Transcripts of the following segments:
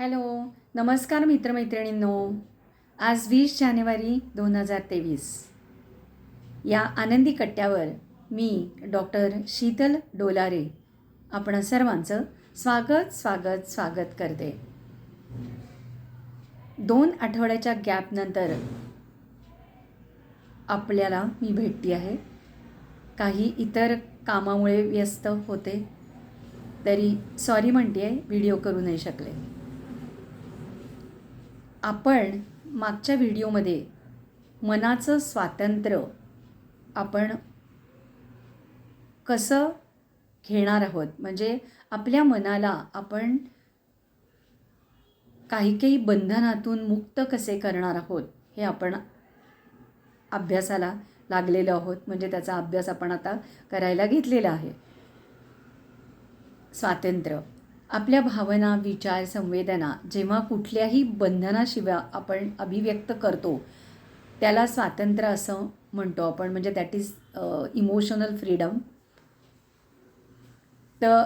Hello, नमस्कार मित्रमैत्रिणींनो. आज 20 जानेवारी 2023 या आनंदी कट्ट्यावर मी डॉक्टर शीतल डोलारे आपण सर्वांचं स्वागत करते. 2 आठवड्याच्या गॅपनंतर आपल्याला मी भेटते आहे. काही इतर कामामुळे व्यस्त होते, तरी सॉरी म्हणते आहे, व्हिडिओ करू नाही शकले. आपण मागच्या व्हिडिओमध्ये मनाचं स्वातंत्र्य आपण कसं घेणार आहोत, म्हणजे आपल्या मनाला आपण काही बंधनातून मुक्त कसे करणार आहोत हे आपण अभ्यासाला लागलेलो आहोत. म्हणजे त्याचा अभ्यास आपण आता करायला घेतलेला आहे. स्वातंत्र्य, आपल्या भावना, विचार, संवेदना जेव्हा कुठल्याही बंधनाशिवाय आपण अभिव्यक्त करतो त्याला स्वातंत्र्य असं म्हणतो आपण. म्हणजे दॅट इज इमोशनल फ्रीडम. तर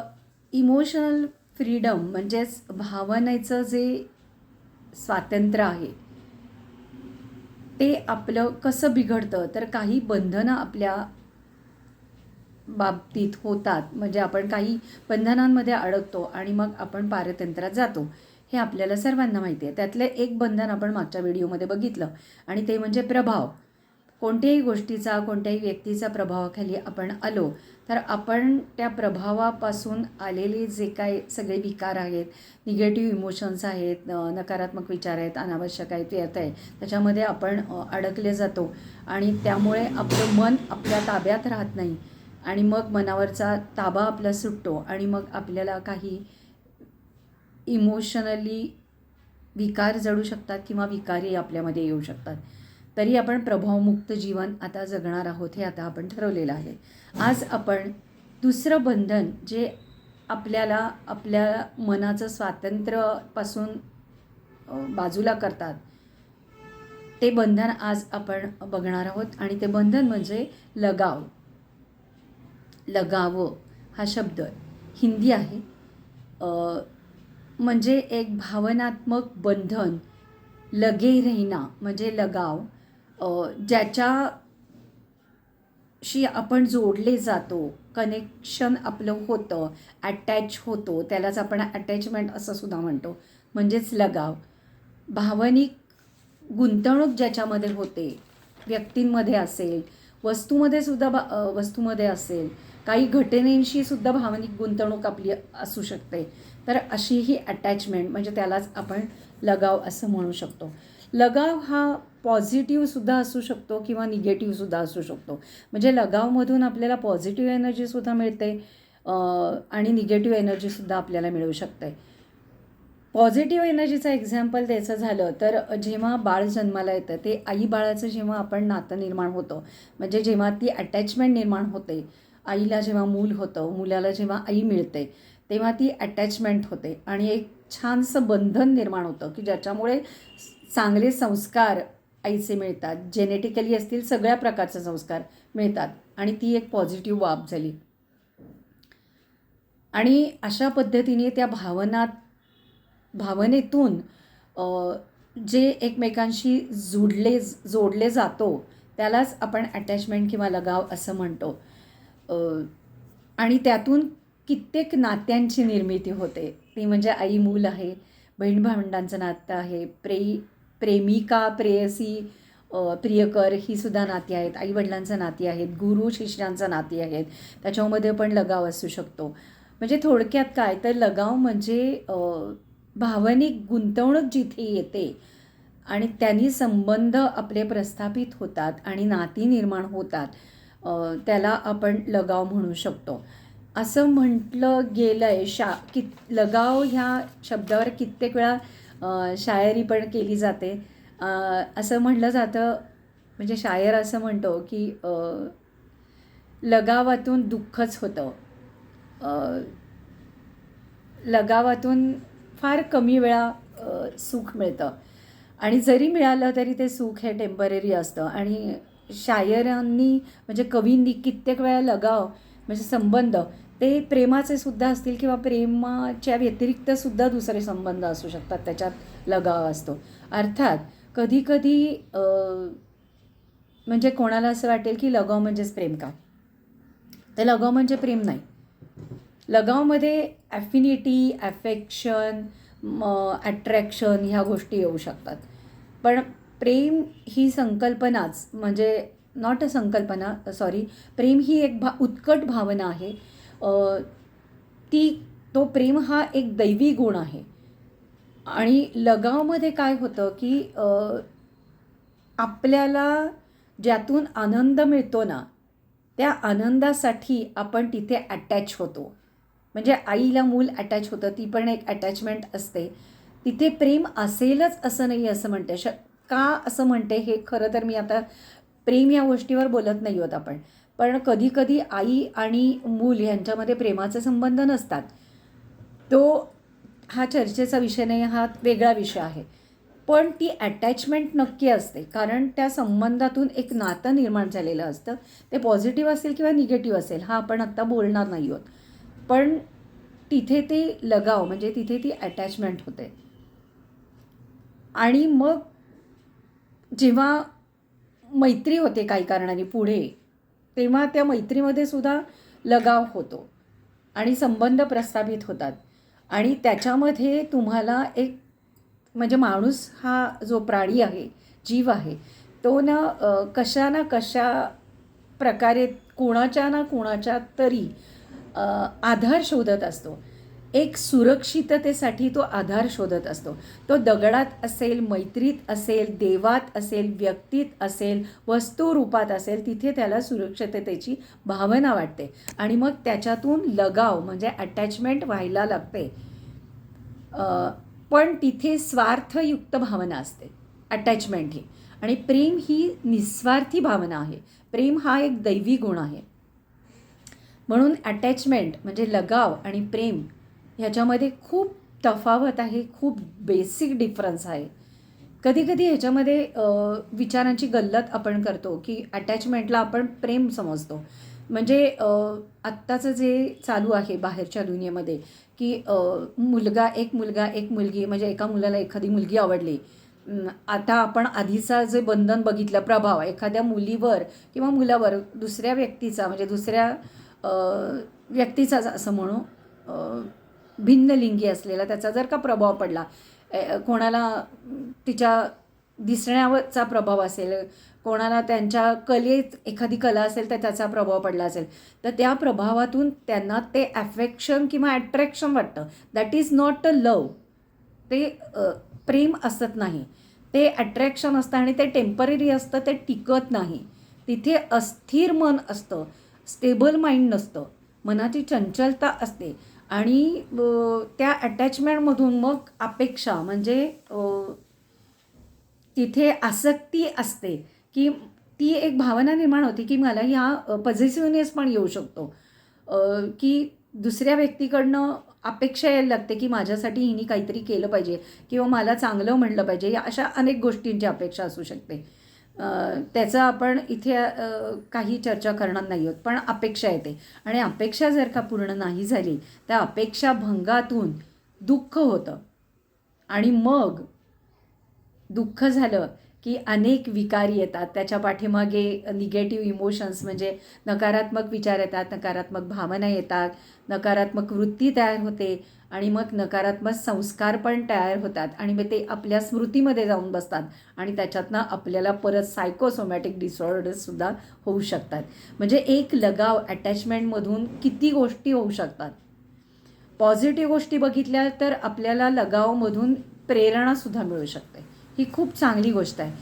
इमोशनल फ्रीडम म्हणजेच भावनेचं जे स्वातंत्र्य आहे ते आपलं कसं बिघडतं, तर काही बंधनं आपल्या बाबतीत होतात. म्हणजे आपण काही बंधनांमध्ये अडकतो आणि मग आपण पारतंत्र्यात जातो. हे आपल्याला सर्वांना माहिती आहे. त्यातलं एक बंधन आपण मागच्या व्हिडिओमध्ये बघितलं आणि ते म्हणजे प्रभाव. कोणत्याही गोष्टीचा, कोणत्याही व्यक्तीचा प्रभावाखाली आपण आलो तर आपण त्या प्रभावापासून आलेले जे काय सगळे विकार आहेत, निगेटिव्ह इमोशन्स आहेत, नकारात्मक विचार आहेत, अनावश्यक आहेत, व्यर्थ आहे, त्याच्यामध्ये आपण अडकले जातो आणि त्यामुळे आपलं मन आपल्या ताब्यात राहत नाही आणि मग मनावरचा ताबा आपला सुटतो आणि मग आपल्याला काही इमोशनली विकार जडू शकतात किंवा विकारही आपल्यामध्ये येऊ शकतात. तरी आपण प्रभावमुक्त जीवन आता जगणार आहोत हे आता आपण ठरवलेलं आहे. आज आपण दुसरं बंधन जे आपल्याला आपल्या मनाचं स्वातंत्र्यापासून बाजूला करतात ते बंधन आज आपण बघणार आहोत. आणि ते बंधन म्हणजे लगाव. लगाव हा शब्द हिंदी आहे. म्हणजे एक भावनात्मक बंधन. लगे रहना म्हणजे लगाव, ज्याच्याशी आपण जोडले जातो, कनेक्शन आपलं होतं, अटॅच होतो, त्यालाच आपण अटॅचमेंट असं सुद्धा म्हणतो, म्हणजेच लगाव. भावनिक गुंतवणूक ज्याच्यामध्ये होते, व्यक्तींमध्ये असेल, वस्तूमध्ये असेल, काही घटनेशी सुद्धा भावनिक गुंतवणूक आपली असू शकते. तर अशी ही अटॅचमेंट म्हणजे त्यालाच आपण लगाव असं म्हणू शकतो. लगाव हा पॉझिटिव्हसुद्धा असू शकतो किंवा निगेटिव्हसुद्धा असू शकतो. म्हणजे लगावमधून आपल्याला पॉझिटिव्ह एनर्जीसुद्धा मिळते आणि निगेटिव्ह एनर्जीसुद्धा आपल्याला मिळू शकते. पॉझिटिव्ह एनर्जीचा एक्झाम्पल द्यायचं झालं तर जेव्हा बाळ जन्माला येतं ते आई बाळाचं जेव्हा आपण नातं निर्माण होतं, म्हणजे जेव्हा ती अटॅचमेंट निर्माण होते, आईला जेव्हा मूल होतं, मुलाला जेव्हा आई मिळते तेव्हा ती अटॅचमेंट होते आणि एक छानसं बंधन निर्माण होतं की ज्याच्यामुळे चांगले संस्कार आईचे मिळतात, जेनेटिकली असतील सगळ्या प्रकारचे संस्कार मिळतात आणि ती एक पॉझिटिव्ह बाब झाली. आणि अशा पद्धतीने त्या भावनेतून जे एकमेकांशी जोडले जातो त्यालाच आपण अटॅचमेंट किंवा लगाव असं म्हणतो. आणि त्यातून कित्येक नात्यांची निर्मिती होते. ती म्हणजे आई मूल आहे, बहीण भावंडांचं नातं आहे, प्रेमिका प्रेयसी प्रियकर ही सुद्धा नाती आहेत, आईवडिलांचं नाती आहेत, गुरु शिष्यांचं नाती आहेत, त्याच्यामध्ये पण लगाव असू शकतो. म्हणजे थोडक्यात काय तर लगाव म्हणजे भावनिक गुंतवणूक जिथे येते आणि त्यांनी संबंध आपले प्रस्थापित होतात आणि नाती निर्माण होतात, त्याला आपण लगाव म्हणू शकतो. असं म्हटलं गेलं आहे लगाव ह्या शब्दावर कित्येक वेळा शायरी पण केली जाते. असं म्हटलं जातं, म्हणजे शायर असं म्हणतो की लगावातून दुःखच होतं, लगावातून फार कमी वेळा सुख मिळतं आणि जरी मिळालं तरी ते सुख हे टेम्पररी असतं. आणि शायरांनी म्हणजे कवींनी कित्येक वेळा लगाव म्हणजे संबंध ते प्रेमाचे सुद्धा असतील किंवा प्रेमाच्या व्यतिरिक्त सुद्धा दुसरे संबंध असू शकतात, त्याच्यात लगाव असतो. अर्थात कधीकधी म्हणजे कोणाला असं वाटेल की लगाव म्हणजेच प्रेम का? तर लगाव म्हणजे प्रेम नाही. लगावमध्ये ॲफिनिटी, ॲफेक्शन, अट्रॅक्शन ह्या गोष्टी येऊ शकतात. पण प्रेम ही संकल्पनाच म्हणजे नॉट अ संकल्पना, सॉरी, प्रेम ही एक उत्कट भावना आहे. तो प्रेम हा एक दैवी गुण आहे. आणि लगावमध्ये काय होतं की आपल्याला ज्यातून आनंद मिळतो ना, त्या आनंदासाठी आपण तिथे अटॅच होतो. म्हणजे आईला मूल अटॅच होतं, ती पण एक अटॅचमेंट असते. तिथे प्रेम असेलच असं नाही असं म्हणते. का असं म्हणते हे खरं तर मी आता प्रेम या गोष्टीवर बोलत नाही आहोत आपण. पण कधीकधी आई आणि मूल यांच्यामध्ये प्रेमाचे संबंध नसतात. तो हा चर्चेचा विषय नाही, हा वेगळा विषय आहे. पण ती अटॅचमेंट नक्की असते, कारण त्या संबंधातून एक नातं निर्माण झालेलं असतं. ते पॉझिटिव्ह असेल किंवा निगेटिव्ह असेल, हा आपण आत्ता बोलणार नाही आहोत. पण तिथे ते लगाव म्हणजे तिथे ती अटॅचमेंट होते. आणि मग जेव्हा मैत्री होते काही कारणाने पुढे, तेव्हा त्या मैत्रीमध्ये सुद्धा लगाव होतो आणि संबंध प्रस्थापित होतात. आणि त्याच्यामध्ये तुम्हाला एक म्हणजे माणूस हा जो प्राणी आहे, जीव आहे, तो कशा ना कशा प्रकारे कोणाच्या ना कोणाच्या तरी आधार शोधत असतो. एक सुरक्षिततेसाठी तो आधार शोधत असतो. तो दगडात असेल, मैत्रीत असेल, देवात असेल, व्यक्तीत असेल, वस्तुरूपात असेल, तिथे त्याला सुरक्षिततेची भावना वाटते. आणि मग त्याच्यातून लगाव म्हणजे अटॅचमेंट व्हायला लागते. पण तिथे स्वार्थयुक्त भावना असते अटॅचमेंट ही. आणि प्रेम ही निस्वार्थी भावना आहे. प्रेम हा एक दैवी गुण आहे. म्हणून अटॅचमेंट म्हणजे लगाव आणि प्रेम ह्याच्यामध्ये खूप तफावत आहे, खूप बेसिक डिफरन्स आहे. कधीकधी ह्याच्यामध्ये विचारांची गल्लत आपण करतो की अटॅचमेंटला आपण प्रेम समजतो. म्हणजे आत्ताचं जे चालू आहे बाहेरच्या दुनियेमध्ये की एक मुलगा एक मुलगी, म्हणजे एका मुलाला एखादी मुलगी आवडली. आता आपण आधीचा जे बंधन बघितलं, प्रभाव एखाद्या मुलीवर किंवा मुलावर दुसऱ्या व्यक्तीचा म्हणजे दुसऱ्या व्यक्तीचाच असं म्हणू, भिन्नलिंगी असलेला त्याचा जर का प्रभाव पडला, कोणाला तिच्या दिसण्यावरचा प्रभाव असेल, कोणाला त्यांच्या कलेत एखादी कला असेल तर त्याचा प्रभाव पडला असेल, तर त्या प्रभावातून त्यांना ते अफेक्शन किंवा अट्रॅक्शन वाटतं. That is not a love. ते प्रेम असत नाही, ते अट्रॅक्शन असतं आणि ते टेम्पररी असतं, ते टिकत नाही. तिथे अस्थिर मन असतं, स्टेबल माइंड नसतं, मनाची चंचलता असते. आणि त्या अटॅचमेंटमधून मग अपेक्षा म्हणजे तिथे आसक्ती असते की ती एक भावना निर्माण होती की मला ह्या पॉझिटिव्हनेस पण येऊ शकतो की दुसऱ्या व्यक्तीकडनं अपेक्षा यायला लागते की माझ्यासाठी हिने काहीतरी केलं पाहिजे किंवा मला चांगलं म्हणलं पाहिजे, या अशा अनेक गोष्टींची अपेक्षा असू शकते. त्याचं आपण इथे काही चर्चा करणार नाही आहोत. पण अपेक्षा येते आणि अपेक्षा जर का पूर्ण नाही झाली त्या अपेक्षा भंगातून दुःख होतं. आणि मग दुःख झालं की अनेक विकार येतात, त्याच्या पाठीमागे निगेटिव्ह इमोशन्स म्हणजे नकारात्मक विचार येतात, नकारात्मक भावना येतात, नकारात्मक वृत्ती तयार होते आणि मग नकारात्मक संस्कार पण तयार होतात आणि मग ते आपल्या स्मृतीमध्ये जाऊन बसतात आणि त्याच्यातनं आपल्याला परत सायकोसोमॅटिक डिसऑर्डर्ससुद्धा होऊ शकतात. म्हणजे एक लगाव अटॅचमेंटमधून किती गोष्टी होऊ शकतात. पॉझिटिव्ह गोष्टी बघितल्या तर आपल्याला लगावमधून प्रेरणासुद्धा मिळू शकते. ही खूप चांगली गोष्ट आहे.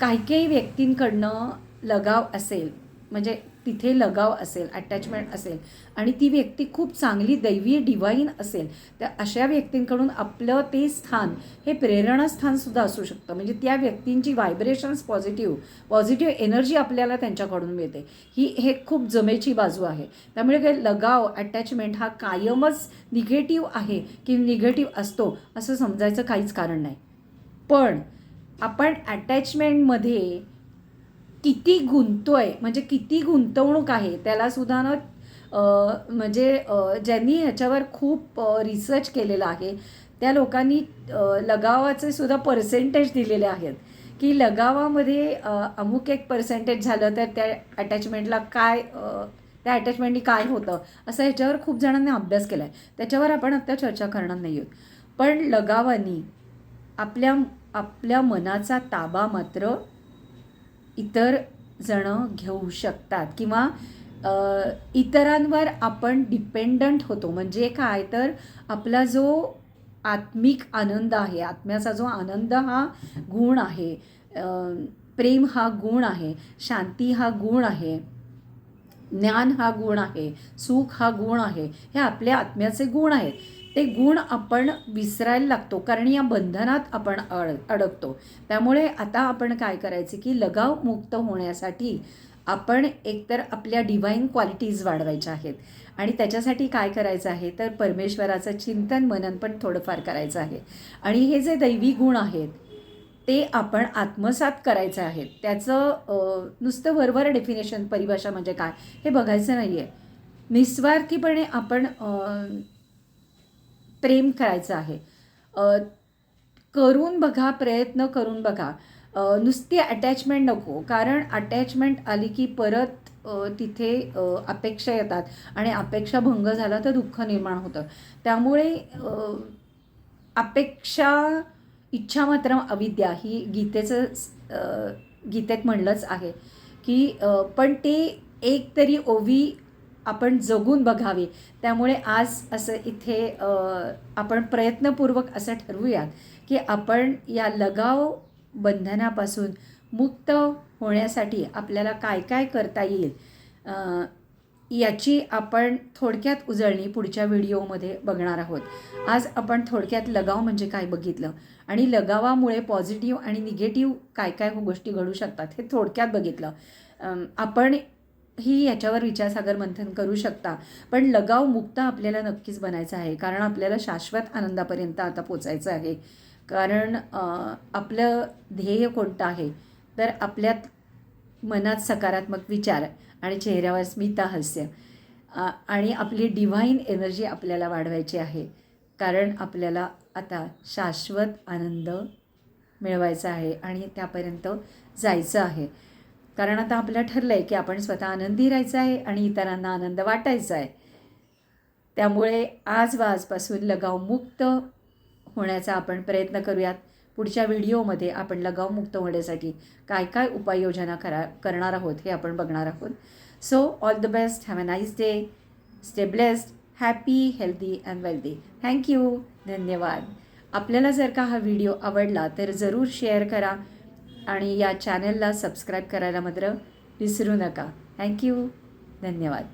काही काही व्यक्तींकडनं लगाव असेल म्हणजे तिथे लगाव असेल, अटॅचमेंट असेल आणि ती व्यक्ती खूप चांगली दैवी डिवाईन असेल, तर अशा व्यक्तींकडून आपलं ते स्थान हे प्रेरणास्थानसुद्धा असू शकतं. म्हणजे त्या व्यक्तींची व्हायब्रेशन्स पॉझिटिव्ह एनर्जी आपल्याला त्यांच्याकडून मिळते. हे खूप जमेची बाजू आहे. त्यामुळे काय लगाव अटॅचमेंट हा कायमच निगेटिव्ह आहे की निगेटिव्ह असतो असं समजायचं काहीच कारण नाही. पण आपण अटॅचमेंटमध्ये किती गुंततोय म्हणजे किती गुंतवणूक आहे त्याला सुद्धा म्हणजे ज्यांनी ह्याच्यावर खूप रिसर्च केलेला आहे त्या लोकांनी लगावाचे सुद्धा पर्सेंटेज दिलेले आहेत की लगावामध्ये अमुक एक पर्सेंटेज झालं तर त्या अटॅचमेंटला काय त्या अटॅचमेंटनी काय होतं असं ह्याच्यावर खूप जणांनी अभ्यास केला आहे. त्याच्यावर आपण आत्ता चर्चा करणार नाही आहोत. पण लगावानी आपल्या मनाचा ताबा मात्र इतर जणं घेऊ शकतात किंवा इतरांवर आपण डिपेंडंट होतो. म्हणजे काय तर आपला जो आत्मिक आनंद आहे, आत्म्याचा जो आनंद हा गुण आहे, प्रेम हा गुण आहे, शांती हा गुण आहे, ज्ञान हा गुण आहे, सुख हा गुण आहे, हे आपल्या आत्म्याचे गुण आहेत. ते गुण आपण विसरायला लागतो कारण या बंधनात आपण अडकतो. त्यामुळे आता आपण काय करायचे की लगाव मुक्त होण्यासाठी आपण एकतर आपल्या डिवाईन क्वालिटीज वाढवायच्या आहेत आणि त्याच्यासाठी काय करायचं आहे तर परमेश्वराचं चिंतन मनन पण थोडंफार करायचं आहे. आणि हे जे दैवी गुण आहेत ते आपण आत्मसात करायचं आहे. त्याचं नुसतं वरवर डेफिनेशन परिभाषा म्हणजे काय हे बघायचं नाही आहे. निस्वार्थीपणे आपण प्रेम करायचं आहे. करून बघा, प्रयत्न करून बघा. नुसती अटॅचमेंट नको, कारण अटॅचमेंट आली की परत तिथे अपेक्षा येतात आणि अपेक्षा भंग झाला तर दुःख निर्माण होतं. त्यामुळे अपेक्षा इच्छा मात्र अविद्या ही गीतेत म्हणलंच आहे की पण ते एक तरी ओवी आपण जगून बघावी. त्यामुळे आज असं इथे आपण प्रयत्नपूर्वक असं ठरवूयात की आपण या लगाव बंधनापासून मुक्त होण्यासाठी आपल्याला काय काय करता येईल याची आपण थोडक्यात उजळणी पुढच्या व्हिडिओमध्ये बघणार आहोत. आज आपण थोडक्यात लगाव म्हणजे काय बघितलं आणि लगावामुळे पॉझिटिव्ह आणि निगेटिव्ह काय काय गोष्टी घडू शकतात हे थोडक्यात बघितलं. आपण ही याच्यावर विचारसागर मंथन करू शकता. पण लगाव मुक्त आपल्याला नक्कीच बनायचं आहे कारण आपल्याला शाश्वत आनंदापर्यंत आता पोचायचं आहे. कारण आपलं ध्येय कोणतं आहे तर आपल्यात मनात सकारात्मक विचार आणि चेहऱ्यावर स्मितहास्य आणि आपली डिव्हाइन एनर्जी आपल्याला वाढवायची आहे. कारण आपल्याला आता शाश्वत आनंद मिळवायचा आहे आणि त्यापर्यंत जायचं आहे. कारण आता आपलं ठरलं आहे की आपण स्वतः आनंदी राहायचं आहे आणि इतरांना आनंद वाटायचा आहे. त्यामुळे आजपासून लगावमुक्त होण्याचा आपण प्रयत्न करूयात. पुढच्या व्हिडिओमध्ये आपण लगावमुक्त होण्यासाठी काय काय उपाययोजना करणार आहोत हे आपण बघणार आहोत. So all the best. Have a nice day. Stay blessed, happy, healthy and wealthy. Thank you. धन्यवाद. आपल्याला जर का हा व्हिडिओ आवडला तर जरूर शेअर करा आणि या चॅनलला सबस्क्राईब करायला मात्र विसरू नका. थँक्यू. धन्यवाद.